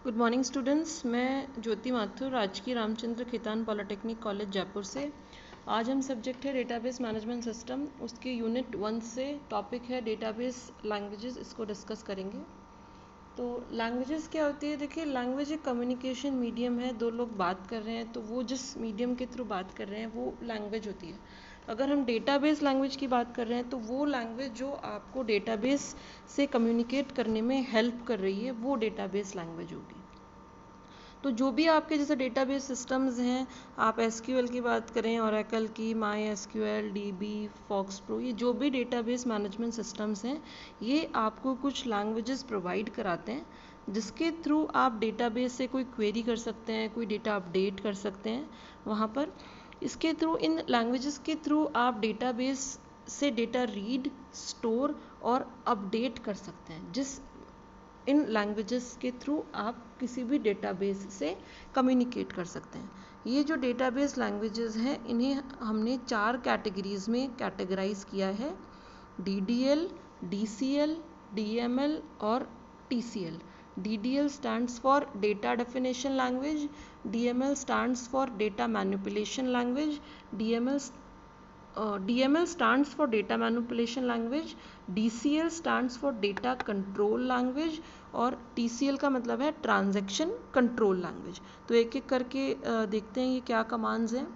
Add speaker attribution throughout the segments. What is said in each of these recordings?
Speaker 1: Good morning students. मैं ज्योति माथुर, राजकीय Ramchandra Khetan polytechnic college Jaipur से। आज हम सब्जेक्ट है डेटाबेस मैनेजमेंट सिस्टम, उसके यूनिट 1 से टॉपिक है डेटाबेस लैंग्वेजेस, इसको डिस्कस करेंगे। तो लैंग्वेजेस क्या होती है? देखिए, लैंग्वेज एक कम्युनिकेशन मीडियम है। दो लोग बात कर रहे हैं तो वो जिस मीडियम के थ्रू बात कर रहे हैं वो लैंग्वेज होती है। अगर हम डेटाबेस लैंग्वेज की बात कर रहे हैं तो वो लैंग्वेज जो आपको डेटाबेस से कम्युनिकेट करने में हेल्प कर रही है वो डेटाबेस लैंग्वेज होगी। तो जो भी आपके जैसे डेटाबेस सिस्टम्स हैं, आप एसक्यूएल की बात करें, ओरेकल की, माई एसक्यूएल, डीबी, फॉक्सप्रो, ये जो भी डेटाबेस मैनेजमेंट सिस्टम्स हैं ये आपको कुछ लैंग्वेजेस प्रोवाइड कराते हैं जिसके थ्रू आप डेटाबेस से कोई क्वेरी कर सकते हैं, कोई डेटा अपडेट कर सकते हैं वहाँ पर। इसके थ्रू, इन लैंग्वेजेस के थ्रू आप डेटाबेस से डेटा रीड, स्टोर और अपडेट कर सकते हैं। इन लैंग्वेजेस के थ्रू आप किसी भी डेटाबेस से कम्युनिकेट कर सकते हैं। ये जो डेटाबेस लैंग्वेजेस हैं इन्हें हमने 4 कैटेगरीज में कैटेगराइज किया है: DDL, DCL, DML और TCL। DDL stands for Data Definition Language, DML stands for Data Manipulation Language, DML stands for Data Manipulation Language, DCL stands for Data Control Language और TCL का मतलब है transaction control language. तो एक एक करके देखते हैं ये क्या कमांड्स हैं।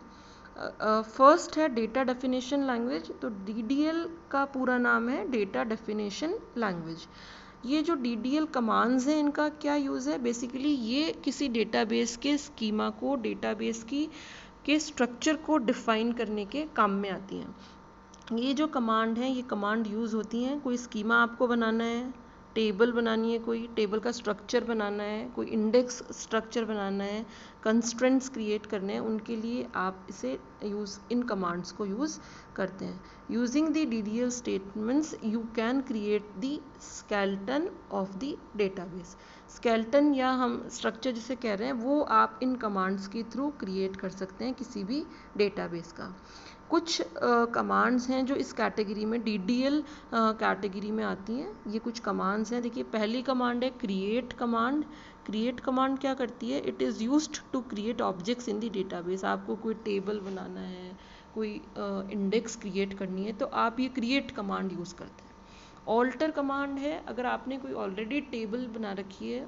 Speaker 1: फर्स्ट है डेटा डेफिनेशन लैंग्वेज। तो DDL का पूरा नाम है डेटा डेफिनेशन लैंग्वेज। ये जो DDL कमांड्स हैं इनका क्या यूज़ है? बेसिकली ये किसी डेटाबेस के स्कीमा को, डेटाबेस के स्ट्रक्चर को डिफाइन करने के काम में आती हैं। ये जो कमांड है, ये कमांड यूज़ होती हैं कोई स्कीमा आपको बनाना है, टेबल बनानी है, कोई टेबल का स्ट्रक्चर बनाना है, कोई इंडेक्स स्ट्रक्चर बनाना है, कंस्ट्रेंट्स क्रिएट करने हैं, उनके लिए आप इसे इन कमांड्स को यूज़ करते हैं। Using the DDL statements you can create the skeleton of the database. Skeleton या हम स्ट्रक्चर जिसे कह रहे हैं वो आप इन कमांड्स के थ्रू क्रिएट कर सकते हैं किसी भी डेटाबेस का। कुछ कमांड्स हैं जो इस कैटेगरी में, DDL कैटेगरी में आती हैं। ये कुछ कमांड्स हैं। देखिए, पहली कमांड है क्रिएट कमांड। क्रिएट कमांड क्या करती है? It is used to create objects in the database. आपको कोई टेबल बनाना है, कोई इंडेक्स क्रिएट करनी है तो आप ये क्रिएट कमांड यूज़ करते हैं। ऑल्टर कमांड है, अगर आपने कोई ऑलरेडी टेबल बना रखी है,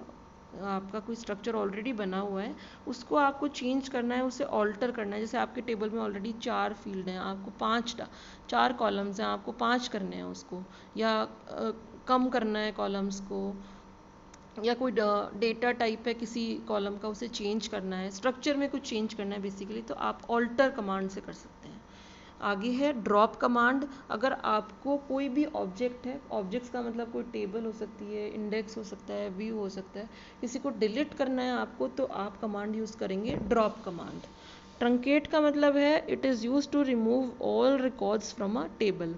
Speaker 1: आपका कोई स्ट्रक्चर ऑलरेडी बना हुआ है, उसको आपको चेंज करना है, उसे ऑल्टर करना है। जैसे आपके टेबल में ऑलरेडी 4 फील्ड हैं, आपको 4 कॉलम्स हैं, आपको 5 करने हैं उसको, या कम करना है कॉलम्स को, या कोई डेटा टाइप है किसी कॉलम का, उसे चेंज करना है, स्ट्रक्चर में कुछ चेंज करना है बेसिकली, तो आप ऑल्टर कमांड से कर सकते हैं। आगे है ड्रॉप कमांड। अगर आपको कोई भी ऑब्जेक्ट है, ऑब्जेक्ट्स का मतलब कोई टेबल हो सकती है, इंडेक्स हो सकता है, व्यू हो सकता है, किसी को डिलीट करना है आपको, तो आप कमांड यूज़ करेंगे ड्रॉप कमांड। ट्रंकेट का मतलब है it is use to remove all records from a table.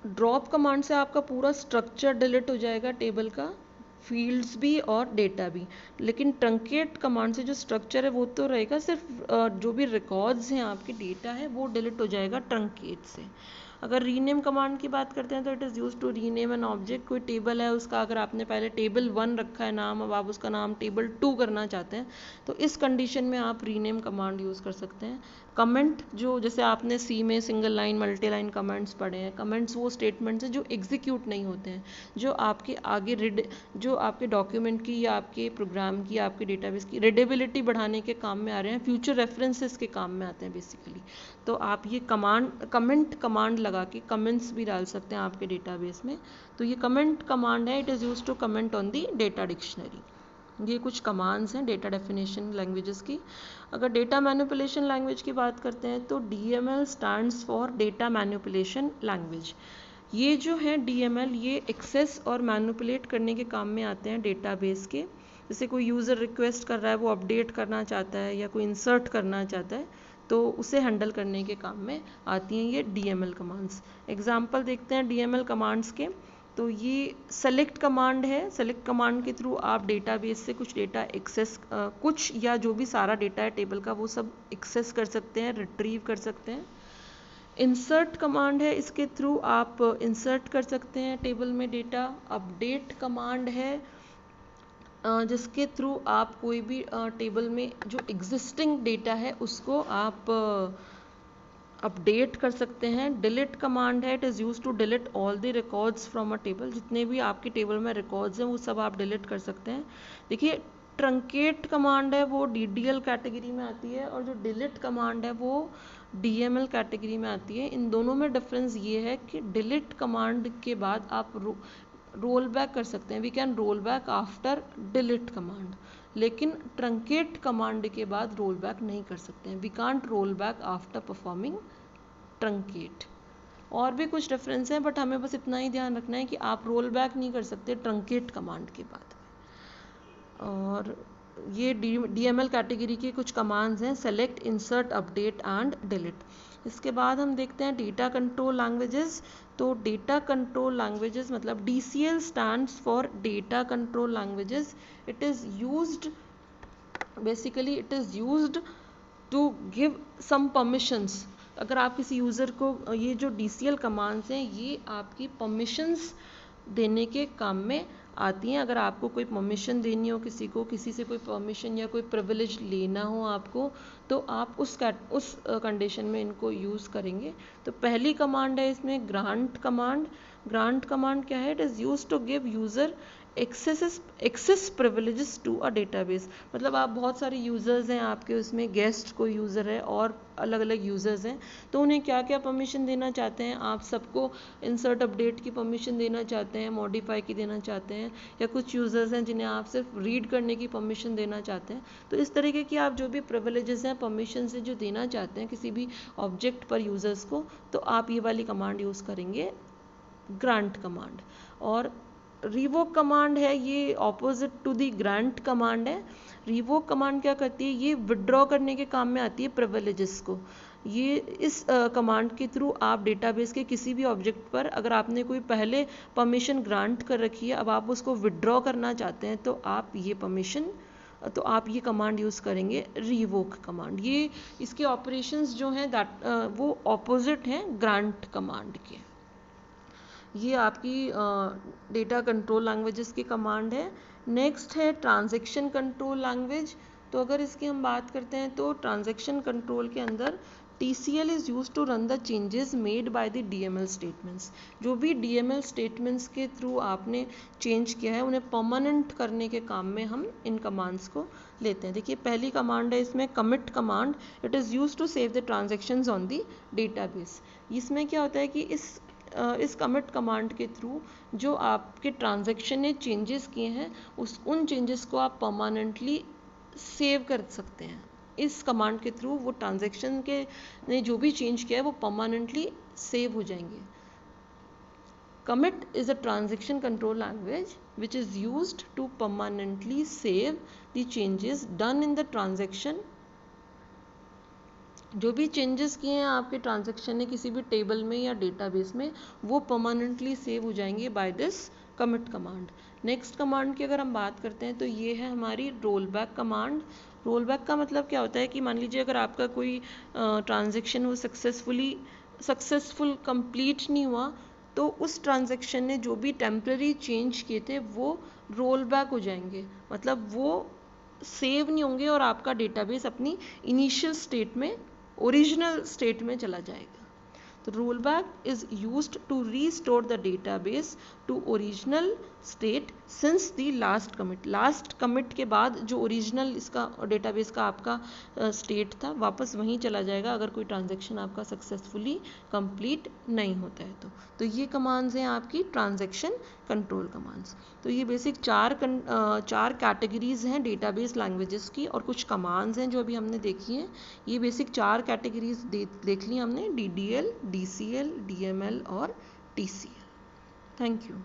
Speaker 1: Drop command से आपका पूरा स्ट्रक्चर डिलीट हो जाएगा टेबल का, फील्ड्स भी और डेटा भी। लेकिन ट्रंकेट कमांड से जो स्ट्रक्चर है वो तो रहेगा, सिर्फ जो भी रिकॉर्ड्स हैं, आपके डेटा है, वो डिलीट हो जाएगा ट्रंकेट से। अगर रीनेम कमांड की बात करते हैं तो it is use to rename an object. कोई टेबल है, उसका अगर आपने पहले टेबल 1 रखा है नाम, अब आप उसका नाम टेबल 2 करना चाहते हैं तो इस कंडीशन में आप रीनेम कमांड यूज़ कर सकते हैं। कमेंट, जो जैसे आपने सी में single line, multi line comments पढ़े हैं। कमेंट्स वो स्टेटमेंट्स हैं जो एग्जीक्यूट नहीं होते हैं, जो आपके आगे जो आपके डॉक्यूमेंट की या आपके प्रोग्राम की, आपके डेटाबेस की रीडेबिलिटी बढ़ाने के काम में आ रहे हैं, फ्यूचर रेफरेंसेस के काम में आते हैं बेसिकली। तो आप ये कमेंट कमांड लगा के कमेंट्स भी डाल सकते हैं आपके डेटाबेस में। तो ये कमेंट कमांड है, it is use to comment on the data dictionary. ये कुछ कमांड्स हैं डेटा डेफिनेशन लैंग्वेजेस की। अगर डेटा मैनिपुलेशन लैंग्वेज की बात करते हैं तो DML stands for data manipulation language. ये जो है DML, ये एक्सेस और मैनिपुलेट करने के काम में आते हैं डेटाबेस के। जैसे कोई यूज़र रिक्वेस्ट कर रहा है, वो अपडेट करना चाहता है या कोई इंसर्ट करना चाहता है, तो उसे हैंडल करने के काम में आती हैं ये DML कमांड्स। एग्जाम्पल देखते हैं DML कमांड्स के। तो ये सेलेक्ट कमांड है। सेलेक्ट कमांड के थ्रू आप डेटाबेस से कुछ डेटा एक्सेस, कुछ या जो भी सारा डेटा है टेबल का वो सब एक्सेस कर सकते हैं, रिट्रीव कर सकते हैं। इंसर्ट कमांड है, इसके थ्रू आप इंसर्ट कर सकते हैं टेबल में डेटा। अपडेट कमांड है, जिसके थ्रू आप कोई भी टेबल में जो एग्जिस्टिंग डेटा है उसको आप अपडेट कर सकते हैं। डिलीट कमांड है, it is use to delete all the records from a table, जितने भी आपकी टेबल में रिकॉर्ड्स हैं वो सब आप डिलीट कर सकते हैं। देखिए ट्रंकेट कमांड है वो DDL कैटेगरी में आती है, और जो डिलीट कमांड है वो DML कैटेगरी में आती है। इन दोनों में डिफरेंस ये है कि डिलीट कमांड के बाद आप रोल बैक कर सकते हैं, we can roll back after delete command, लेकिन ट्रंकेट कमांड के बाद रोल बैक नहीं कर सकते हैं, we can't roll back after performing truncate. और भी कुछ डिफरेंस है, बट हमें बस इतना ही ध्यान रखना है कि आप रोल बैक नहीं कर सकते ट्रंकेट कमांड के बाद। और ये DML कैटेगरी के कुछ कमांड्स हैं, select, insert, update and delete. इसके बाद हम देखते हैं डेटा कंट्रोल लैंग्वेजेस। तो डेटा कंट्रोल लैंग्वेजेस मतलब DCL stands for data control languages. It is used basically it is used to give some permissions. अगर आप किसी यूज़र को, ये जो DCL कमांड्स हैं ये आपकी परमिशंस देने के काम में आती हैं। अगर आपको कोई परमिशन देनी हो किसी को, किसी से कोई परमिशन या कोई प्रिविलेज लेना हो आपको, तो आप उस कंडीशन में इनको यूज़ करेंगे। तो पहली कमांड है इसमें ग्रांट कमांड। ग्रांट कमांड क्या है? It is use to give user access privileges to a database. मतलब आप बहुत सारे यूज़र्स हैं आपके उसमें, गेस्ट कोई यूज़र है और अलग अलग यूज़र्स हैं, तो उन्हें क्या क्या परमिशन देना चाहते हैं आप? सबको इंसर्ट अपडेट की परमिशन देना चाहते हैं, मॉडिफाई की देना चाहते हैं, या कुछ यूज़र्स हैं जिन्हें आप सिर्फ रीड करने की परमिशन देना चाहते हैं। तो इस तरीके की आप जो भी प्रिविलेजेस हैं, परमिशन से जो देना चाहते हैं किसी भी ऑब्जेक्ट पर यूज़र्स को, तो आप ये वाली कमांड यूज़ करेंगे, ग्रांट कमांड। और रिवोक कमांड है, ये opposite to the grant command है। रिवोक कमांड क्या करती है? ये विड्रॉ करने के काम में आती है प्रिविलेजेस को। ये इस कमांड के थ्रू आप डेटाबेस के किसी भी ऑब्जेक्ट पर अगर आपने कोई पहले परमिशन ग्रांट कर रखी है, अब आप उसको विड्रॉ करना चाहते हैं, तो आप ये परमिशन, तो आप ये कमांड यूज़ करेंगे, रिवोक कमांड। ये इसके ऑपरेशंस जो हैं वो ऑपोजिट हैं ग्रांट कमांड के। ये आपकी डेटा कंट्रोल लैंग्वेजेस की कमांड है। नेक्स्ट है ट्रांजैक्शन कंट्रोल लैंग्वेज। तो अगर इसकी हम बात करते हैं तो ट्रांजैक्शन कंट्रोल के अंदर TCL is use to run the changes made by the DML statements. जो भी DML स्टेटमेंट्स के थ्रू आपने चेंज किया है उन्हें परमानेंट करने के काम में हम इन कमांड्स को लेते हैं। देखिए पहली कमांड है इसमें commit command. It is use to save the transactions on the database. इसमें क्या होता है कि इस कमिट कमांड के थ्रू जो आपके ट्रांजैक्शन ने चेंजेस किए हैं उन चेंजेस को आप परमानेंटली सेव कर सकते हैं। इस कमांड के थ्रू वो ट्रांजैक्शन के ने जो भी चेंज किया है वो परमानेंटली सेव हो जाएंगे। Commit is a transaction control language which is used to permanently save the changes done in the transaction। जो भी चेंजेस किए हैं आपके ट्रांजैक्शन ने किसी भी टेबल में या डेटाबेस में, वो परमानेंटली सेव हो जाएंगे by this commit command. Next command की अगर हम बात करते हैं तो ये है हमारी roll back command. Roll back का मतलब क्या होता है कि मान लीजिए अगर आपका कोई ट्रांजैक्शन वो सक्सेसफुल कंप्लीट नहीं हुआ, तो उस ट्रांजैक्शन ने जो भी टेम्पररी चेंज किए थे वो रोल बैक हो जाएंगे, मतलब वो सेव नहीं होंगे और आपका डेटाबेस अपनी इनिशियल स्टेट में, ओरिजिनल स्टेट में चला जाएगा। तो rollback is used to restore the database to original state since the last commit. Last commit के बाद जो ओरिजिनल इसका डेटाबेस का आपका स्टेट था वापस वहीं चला जाएगा अगर कोई ट्रांजैक्शन आपका सक्सेसफुली कंप्लीट नहीं होता है तो ये कमांड्स हैं आपकी ट्रांजैक्शन कंट्रोल कमांड्स। तो ये बेसिक चार कैटेगरीज हैं डेटाबेस लैंग्वेजेस की, और कुछ कमांड्स हैं जो अभी हमने देखी हैं। ये बेसिक 4 कैटेगरीज देख ली हमने, DDL, DCL, DML और TCL। Thank you.